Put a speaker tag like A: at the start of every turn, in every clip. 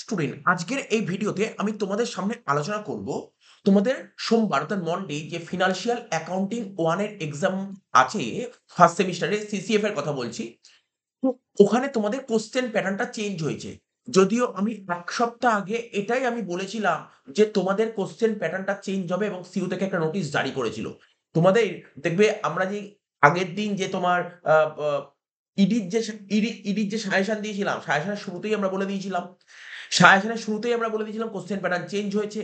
A: Student, আজকের এই ভিডিওতে আমি তোমাদের সামনে আলোচনা করব তোমাদের সোমবার অর্থাৎ মন্ডে যে ফিনান্সিয়াল অ্যাকাউন্টিং 1 এর এক্সাম আছে ফার্স্ট সেমিস্টারে সিসিএফ এর কথা বলছি। তো ওখানে তোমাদের কোশ্চেন প্যাটার্নটা চেঞ্জ হয়েছে। যদিও আমি ১ সপ্তাহ আগে এটাই আমি বলেছিলাম যে তোমাদের কোশ্চেন প্যাটার্নটা চেঞ্জ হবে এবং সিইউ থেকে একটা নোটিশ জারি করেছিল। তোমাদের দেখবে আমরা যে আগের দিন যে তোমার আ আ ইডির যে সাজেশন দিয়েছিলাম, সাজেশনের শুরুতেই আমরা বলে দিয়েছিলাম। সাজেশনের শুরুতেই আমরা বলে দিয়েছিলাম কোশ্চেন প্যাটার্ন চেঞ্জ হয়েছে।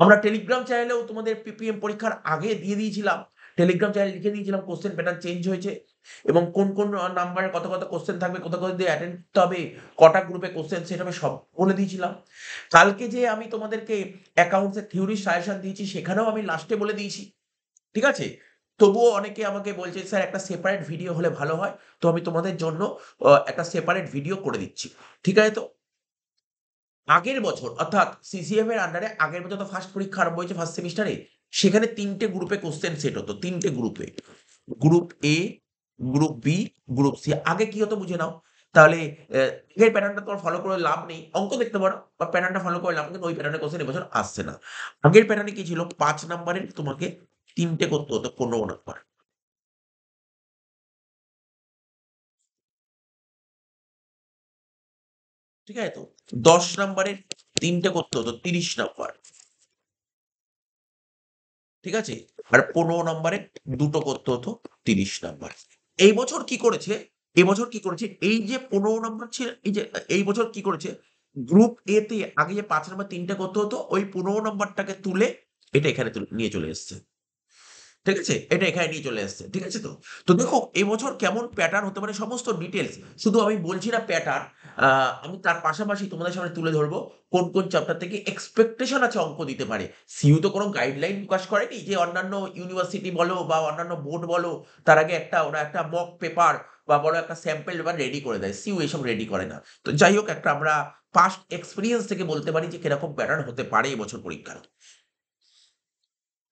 A: আমরা টেলিগ্রাম চ্যানেলেও তোমাদের পিপিএম পরীক্ষার আগে দিয়ে দিয়েছিলাম। টেলিগ্রাম চ্যানেলে লিখে দিয়েছিলাম কোশ্চেন প্যাটার্ন চেঞ্জ হয়েছে এবং কোন নাম্বারে কত কোশ্চেন থাকবে, কোথা দিয়ে অ্যাটেন্ড করতে হবে, কটা গ্রুপে কোশ্চেন সেট হবে সব বলে দিয়েছিলাম। কালকে যে আমি তোমাদেরকে অ্যাকাউন্টস এর থিওরির সাজেশন দিয়েছি সেখানেও আমি লাস্টে বলে দিয়েছি। ঠিক আছে? তবুও অনেকে আমাকে বলছে, "স্যার একটা সেপারেট ভিডিও হলে ভালো হয়।" তো আমি তোমাদের জন্য একটা সেপারেট ভিডিও করে দিচ্ছি। ঠিক আছে তো? আগের বছর অর্থাৎ সিসিএফ এর আন্ডারে আগের বছর তো ফার্স্ট পরীক্ষা আরম্ভ হয়েছে ফার্স্ট সেমিস্টারে। সেখানে ৩ টে গ্রুপে কোশ্চেন সেট হতো। ৩ টে গ্রুপে। Group A, group B, group C. আগে কি হতো বুঝে নাও। তাহলে আগের প্যাটার্নটা তোমার ফলো করে লাভ নেই। অঙ্ক দেখতে পারো বা প্যাটার্নটা ফলো করে লাভ নেই। কিন্তু ওই প্যাটার্নের কোশ্চেন এবছর আসছে না। আগের প্যাটার্নে কি ছিল? ৫ নাম্বারের তোমাকে ৩ টে করতে হতো ১৫ নাম্বার। ঠিক আছে তো? ১০ নাম্বারের ৩ টে করতে হতো ৩০ নাম্বার। ঠিক আছে? আর ১৫ নাম্বারে ২ টো করতে হতো ৩০ নাম্বার। এই বছর কি করেছে? এবছর কি করেছে? এই যে ১৫ নাম্বার এই যে এই বছর কি করেছে? গ্রুপ এ তে আগে যে ৫ নাম্বার ৩ টে করতে হতো, ওই ১৫ নাম্বারটাকে তুলে এটা এখানে নিয়ে চলে এসছে। ঠিক আছে? এটা এখানে নিয়ে চলে এসছে। ঠিক আছে তো? তো দেখো এবছর কেমন প্যাটার্ন হতে পারে সমস্ত ডিটেইলস শুধু আমি বলছি না প্যাটার্ন, আ আমি তার পাশাপাশি তোমাদের সামনে তুলে ধরবো কোন চ্যাপ্টার থেকে এক্সপেকটেশন আছে অঙ্ক দিতে পারে। সিইউ তো কোনো গাইডলাইন প্রকাশ করেনি যে অন্যান্য ইউনিভার্সিটি বলো বা অন্যান্য বোর্ড বলো তার আগে ওরা একটা মক পেপার বা বড় একটা স্যাম্পল পেপার রেডি করে দেয়। সিইউ এসব রেডি করে না। তো যাই হোক একটা আমরা পাস্ট এক্সপেরিয়েন্স থেকে বলতে পারি যে কিরকম প্যাটার্ন হতে পারে এবছর পরীক্ষার।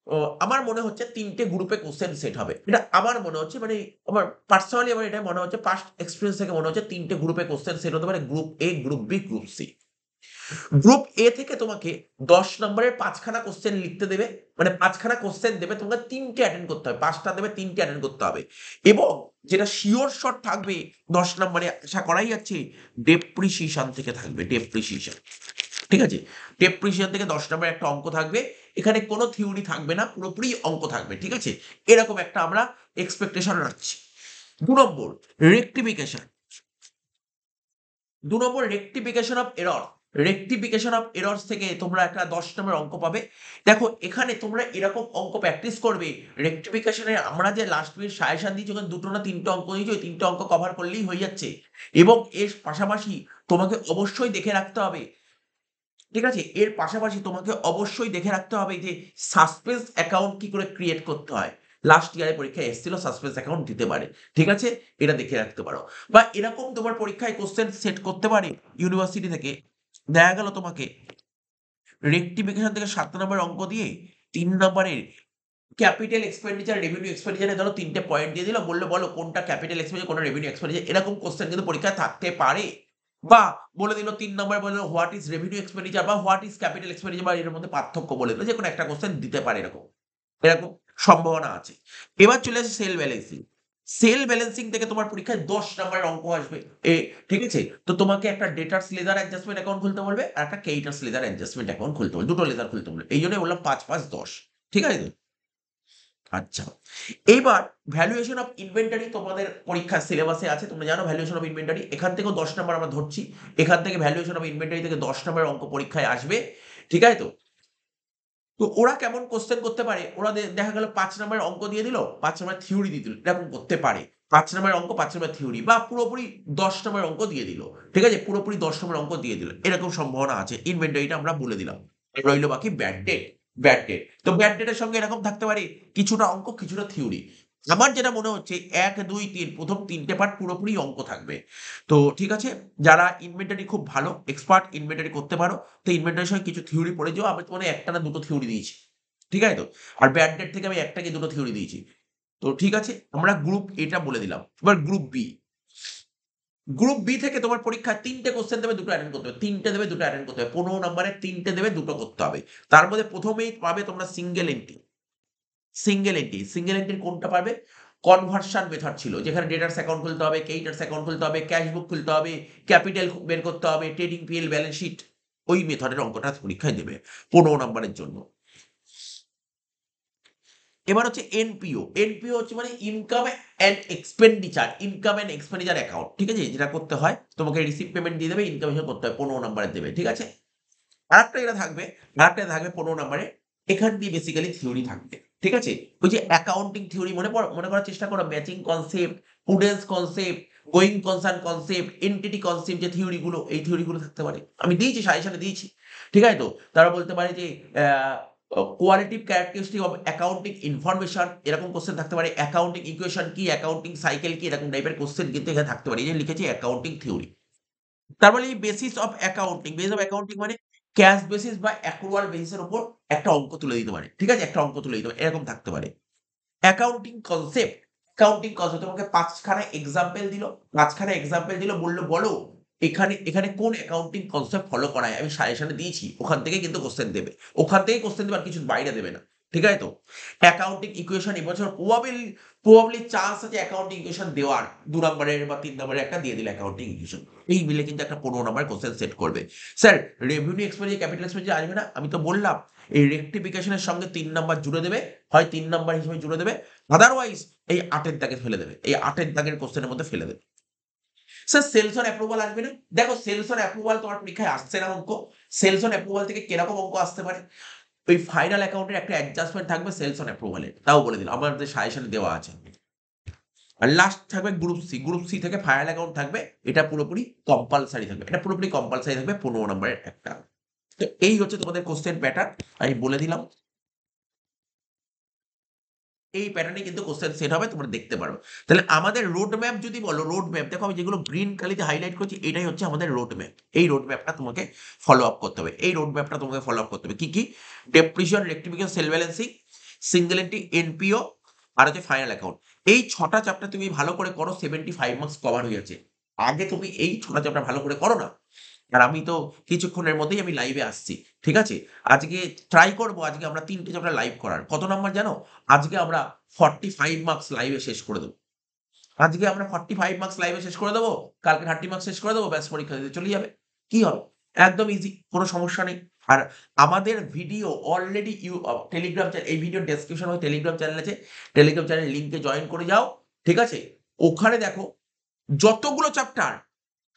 A: ও আমার মনে হচ্ছে ৩ টে গ্রুপে কোশ্চেন সেট হবে। এটা আমার মনে হচ্ছে মানে আমার পার্সোনালি আমার এটা মনে হচ্ছে পাস্ট এক্সপেরিয়েন্স থেকে মনে হচ্ছে ৩ টে গ্রুপে কোশ্চেন সেট হতে পারে। Group A, group B, group C. Group A থেকে তোমাকে ১০ নম্বরের ৫ খানা কোশ্চেন লিখতে দেবে। মানে ৫ খানা কোশ্চেন দেবে তোমাকে ৩ টে অ্যাটেন্ড করতে হবে। ৫ টা দেবে ৩ টে অ্যাটেন্ড করতে হবে। এবং যেটা সিওর শট থাকবে ১০ নম্বরে আশা করাই যাচ্ছে ডেপ্রিসিয়েশন থেকে থাকবে। ডেপ্রিসিয়েশন। ঠিক আছে? ডেপ্রিসিয়েশন থেকে ১০ নম্বরের একটা অঙ্ক থাকবে। এখানে কোনো থিওরি থাকবে না। পুরোপুরি অঙ্ক থাকবে। ঠিক আছে? এরকম একটা আমরা এক্সপেকটেশন রাখছি। ২ number rectification. ২ number rectification of error. Rectification of errors থেকে তোমরা একটা ১০ নম্বরের অঙ্ক পাবে। দেখো এখানে তোমরা এরকম অঙ্ক প্র্যাকটিস করবে। রেকটিফিকেশন এর আমরা যে লাস্ট মিনিট সাজেশন দিয়েছি ওখানে ২ টো না ৩ টে অঙ্ক দিয়েছি, ওই ৩ টে অঙ্ক কভার করলেই হয়ে যাচ্ছে। এবং এর পাশাপাশি তোমাকে অবশ্যই দেখে রাখতে হবে, ঠিক আছে? এর পাশাপাশি তোমাকে অবশ্যই দেখে রাখতে হবে যে সাসপেন্স অ্যাকাউন্ট কি করে ক্রিয়েট করতে হয়। লাস্ট ইয়ারে পরীক্ষায় এসেছিল সাসপেন্স অ্যাকাউন্ট দিতে পারে। ঠিক আছে? এটা দেখে রাখতে পারো। বা এরকম তোমার পরীক্ষায় কোয়েশ্চেন সেট করতে পারে ইউনিভার্সিটি থেকে। দেখা গেল তোমাকে রেকটিফিকেশন থেকে ৭ নম্বরের অঙ্ক দিয়ে ৩ নম্বরের ক্যাপিটাল এক্সপেন্ডিচার, রেভিনিউ এক্সপেন্ডিচার এ ধরো ৩ টে পয়েন্ট দিয়ে দিল। বলল বলো কোনটা ক্যাপিটাল এক্সপেন্ডিচার, কোনটা রেভিনিউ এক্সপেন্ডিচার। এরকম কোয়েশ্চেন কিন্তু পরীক্ষায় থাকতে পারে। বা বলে দিল ৩ নম্বরে বলল হোয়াট ইস রেভিনিউ এক্সপেন্ডিচার বা হোয়াট ইস ক্যাপিটাল এক্সপেন্ডিচার বা এর মধ্যে পার্থক্য বলে দিল। যেকোনো একটা কোয়েশ্চেন দিতে পারে এরকম। এরকম সম্ভাবনা আছে। এবার চলে আসি সেল ব্যালেন্সিং। সেল ব্যালেন্সিং থেকে তোমার পরীক্ষায় ১০ নম্বরের অঙ্ক আসবে। ঠিক আছে? তো তোমাকে একটা ডেটরস লেজার অ্যাডজাস্টমেন্ট অ্যাকাউন্ট খুলতে বলবে আর একটা ক্রেডিটরস লেজার অ্যাডজাস্টমেন্ট অ্যাকাউন্ট খুলতে বলবে। ২ টো লেজার খুলতে বলবে। এইজন্যই বললাম ৫, ৫, ১০। ঠিক আছে তো? আচ্ছা। এইবার ভ্যালুয়েশন অফ ইনভেন্টরি তোমাদের পরীক্ষার সিলেবাসে আছে। তোমরা জানো ভ্যালুয়েশন অফ ইনভেন্টরি। এখান থেকেও ১০ নাম্বার আমরা ধরছি। এখান থেকে ভ্যালুয়েশন অফ ইনভেন্টরি থেকে ১০ নাম্বারের অঙ্ক পরীক্ষায় আসবে। ঠিক আছে তো? তো ওরা কেমন কোয়েশ্চেন করতে পারে? ওরা দেখা গেল ৫ নাম্বারের অঙ্ক দিয়ে দিল, ৫ নাম্বারের থিওরি দিয়ে দিল। এরকম করতে পারে। ৫ নাম্বারের অঙ্ক, ৫ নাম্বারের থিওরি বা পুরোপুরি ১০ নাম্বারের অঙ্ক দিয়ে দিল। ঠিক আছে? পুরোপুরি ১০ নাম্বারের অঙ্ক দিয়ে দিল। এরকম সম্ভাবনা আছে। ইনভেন্টরিটা আমরা বলে দিলাম। রইল বাকি ব্যাড ডেট। Bad date. তো ব্যাড ডেটের সঙ্গে এরকম থাকতে পারে কিছুটা অঙ্ক, কিছুটা থিওরি। আমার যেটা মনে হচ্ছে ১, ২, ৩ ১ম ৩ টে পার্ট পুরোপুরি অঙ্ক থাকবে। তো ঠিক আছে? যারা ইনভেন্টরি খুব ভালো এক্সপার্ট ইনভেন্টরি করতে পারো, তো ইনভেন্টরির সঙ্গে কিছু থিওরি পড়ে যেও। আমি তোমাদের ১ টা না ২ টো থিওরি দিয়েছি। ঠিক আছে তো? আর ব্যাড ডেট থেকে আমি ১ টা কি ২ টো থিওরি দিয়েছি। তো ঠিক আছে? আমরা গ্রুপ এটা বলে দিলাম। এবার গ্রুপ বি। গ্রুপ বি থেকে তোমার পরীক্ষায় ৩টে কোশ্চেন দেবে, ২টো অ্যাটেন্ড করতে হবে। ৩টে দেবে, ২টো অ্যাটেন্ড করতে হবে। ১৫ নম্বরে ৩টে দেবে, ২টো করতে হবে। তার মধ্যে ১মেই পাবে তোমরা সিঙ্গেল এন্ট্রি। সিঙ্গেল এন্ট্রির কোনটা পাবে? কনভার্সন মেথড ছিল, যেখানে ডেটার্স অ্যাকাউন্ট খুলতে হবে, ক্রেডিটার্স অ্যাকাউন্ট খুলতে হবে, ক্যাশ বুক খুলতে হবে, ক্যাপিটাল বের করতে হবে, ট্রেডিং পিএল ব্যালেন্স শিট। ওই মেথডের অঙ্কটা পরীক্ষায় দেবে ১৫ নম্বরের জন্য। এবার হচ্ছে এনপিও। এনপিও হচ্ছে মানে ইনকাম অ্যান্ড এক্সপেন্ডিচার অ্যাকাউন্ট। ঠিক আছে? যেটা করতে হয়, তোমাকে রিসিপ্ট পেমেন্ট দিয়ে দেবে, ইনকাম হিসাব করতে হয়, ১৫ নম্বরের দেবে। ঠিক আছে? আরেকটা যেটা থাকবে, ১৫ নম্বরে। এখান দিয়ে বেসিক্যালি থিওরি থাকবে। ঠিক আছে? ওই যে অ্যাকাউন্টিং থিওরি মনে করার চেষ্টা করো, matching concept, prudence concept, going concern concept, entity concept, যে থিওরি গুলো, এই থিওরি গুলো থাকতে পারে। আমি দিয়েছি, সাজেশনে দিয়েছি। ঠিক আছে তো? তারা বলতে পারে যে qualitative characteristic of accounting information, এরকম কোশ্চেন থাকতে পারে। অ্যাকাউন্টিং ইকুয়েশন কি, অ্যাকাউন্টিং সাইকেল কি, এরকম টাইপের কোশ্চেন কিন্তু এখানে থাকতে পারে। এই যে লিখেছি অ্যাকাউন্টিং থিওরি। তার মানে এই বেসিস অফ অ্যাকাউন্টিং, মানে ক্যাশ বেসিস বা অ্যাক্রুয়াল বেসিস এর উপর একটা অঙ্ক তুলে দিতে পারে। ঠিক আছে? একটা অঙ্ক তুলে দিতে পারে, এরকম থাকতে পারে। অ্যাকাউন্টিং কনসেপ্ট, তোমাকে ৫ খানা এক্সাম্পল দিল, বলল বলো এখানে কোন অ্যাকাউন্টিং কনসেপ্ট ফলো করা হয়। আমি সাজেশনে দিয়েছি, ওখান থেকেই কিন্তু কোশ্চেন দেবে। আর কিছু বাইরে দেবে না। ঠিক আছে তো? অ্যাকাউন্টিং ইকুয়েশন এবছর প্রবাবলি চান্স আছে অ্যাকাউন্টিং ইকুয়েশন দেওয়ার, ২ নম্বরের বা ৩ নম্বরের একটা দিয়ে দিল অ্যাকাউন্টিং ইকুয়েশন। এই মিলে কিন্তু একটা ১৫ নম্বরের কোশ্চেন সেট করবে। Sir, revenue expenditure, capital expenditure আসবে না? আমি তো বললাম, এই রেক্টিফিকেশনের সঙ্গে ৩ নাম্বার জুড়ে দেবে, হয় ৩ নাম্বার হিসেবে জুড়ে দেবে, আদারওয়াইজ এই ৮ এর দাগে ফেলে দেবে। এই ৮ এর দাগের কোশ্চেনের মধ্যে ফেলে দেবে। স্যার, সেলস অন অ্যাপ্রুভাল আসবে না? দেখো, সেলস অন অ্যাপ্রুভাল তোমার পরীক্ষায় আসছে না অঙ্ক। সেলস অন অ্যাপ্রুভাল থেকে কিরকম অঙ্ক আসতে পারে? ওই ফাইনাল অ্যাকাউন্টের একটা অ্যাডজাস্টমেন্ট থাকবে সেলস অন অ্যাপ্রুভালের, তাও বলে দিলাম, আমাদের সাজেশনে দেওয়া আছে। আর লাস্ট থাকবে গ্রুপ সি থেকে ফাইনাল অ্যাকাউন্ট থাকবে। এটা পুরোপুরি কম্পালসারি থাকবে, ১৫ নম্বরের একটা। তো এই হচ্ছে তোমাদের কোশ্চেন প্যাটার্ন, আমি বলে দিলাম। এই প্যাটার্নে কিন্তু কোশ্চেন সেট হবে, তোমরা দেখতে পারো। তাহলে আমাদের রোড ম্যাপ যদি বলো, রোড ম্যাপ দেখো, আমি যেগুলো গ্রিন কালিতে হাইলাইট করছি, এটাই হচ্ছে আমাদের রোড ম্যাপ। এই রোড ম্যাপটা তোমাকে ফলো আপ করতে হবে। কি কি? Depreciation, rectification, sale balancing, single entry, NPO, আর হচ্ছে ফাইনাল অ্যাকাউন্ট। এই ৬টা চ্যাপ্টার তুমি ভালো করে করো, 75 মার্কস কভার হয়ে যাচ্ছে। আগে তুমি এই ৬টা চ্যাপ্টার ভালো করে করো না। আর আমি তো কিছুক্ষণের মধ্যেই আমি লাইভে আসছি। ঠিক আছে? আজকে ট্রাই করব, আজকে আমরা ৩টে চ্যাপ্টার লাইভ করার। কত নাম্বার জানো? আজকে আমরা 45 মার্কস লাইভে শেষ করে দেব। কালকে 30 মার্কস শেষ করে দেবো। ব্যাস, পরীক্ষা দিতে চলে যাবে। কি হবে? একদম ইজি, কোনো সমস্যা নেই। আর আমাদের ভিডিও অলরেডি টেলিগ্রাম চ্যানেল, এই ভিডিওর ডেসক্রিপশনে টেলিগ্রাম চ্যানেল আছে। টেলিগ্রাম চ্যানেলের লিংকে জয়েন করে যাও। ঠিক আছে? ওখানে দেখো যতগুলো চ্যাপ্টার,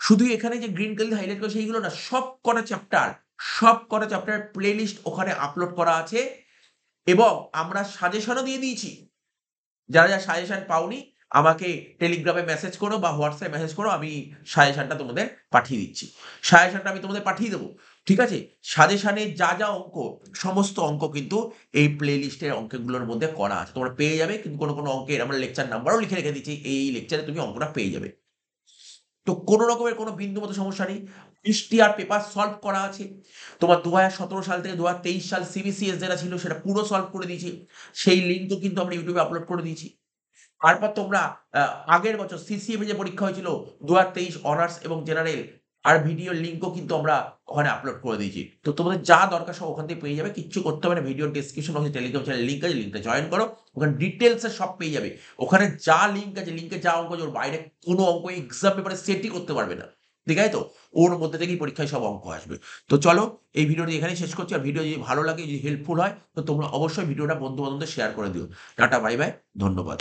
A: শুধু এখানে যে গ্রিন কালার হাইলাইট করে সেইগুলো না, সব কটা চ্যাপ্টার প্লেলিস্ট ওখানে আপলোড করা আছে। এবং আমরা সাজেশনও দিয়ে দিয়েছি। যারা সাজেশন পাওনি, আমাকে টেলিগ্রামে মেসেজ করো বা হোয়াটসঅ্যাপে মেসেজ করো, আমি সাজেশনটা তোমাদের পাঠিয়ে দিচ্ছি। আমি তোমাদের পাঠিয়ে দেবো। ঠিক আছে? সাজেশনে যা অঙ্ক, সমস্ত অঙ্ক কিন্তু এই প্লেলিস্টের অঙ্কগুলোর মধ্যে করা আছে, তোমরা পেয়ে যাবে। কিন্তু কোনো অঙ্কের আমরা লেকচার নাম্বারও লিখে রেখে দিচ্ছি, এই লেকচারে তুমি অঙ্কটা পেয়ে যাবে। তো কোনো রকমের কোনো বিন্দুগত সমস্যা নেই। ২০টি আর পেপার সলভ করা আছে। তোমার ২০১৭ সাল থেকে ২০২৩ সাল সিবিসিএস যেটা ছিল সেটা পুরো সলভ করে দিয়েছি। সেই লিঙ্কও কিন্তু আমরা ইউটিউবে আপলোড করে দিয়েছি। তারপর তোমরা আগের বছর সিসিএমএ যে পরীক্ষা হয়েছিল ২০২৩ অনার্স এবং জেনারেল, আর ভিডিওর লিঙ্কও কিন্তু আমরা ওখানে আপলোড করে দিয়েছি। তো তোমাদের যা দরকার সব ওখান থেকে পেয়ে যাবে, কিচ্ছু করতে হবে না। ভিডিওর ডেসক্রিপশন হচ্ছে টেলিগ্রাম চ্যানেল লিঙ্ক আছে, লিঙ্কটা জয়েন করো। ওখানে ডিটেইলসে সব পেয়ে যাবে। ওখানে যা লিঙ্ক আছে, লিঙ্কে যা অঙ্ক আছে, ওর বাইরে কোনো অঙ্ক এক্সাম পেপারে সেটই করতে পারবে না। ঠিক আছে তো? ওর মধ্যে থেকেই পরীক্ষায় সব অঙ্ক আসবে। তো চলো, এই ভিডিওটি এখানেই শেষ করছি। আর ভিডিও যদি ভালো লাগে, যদি হেল্পফুল হয়, তো তোমরা অবশ্যই ভিডিওটা বন্ধু-বান্ধবদের শেয়ার করে দিও। টাটা, বাই বাই, ধন্যবাদ।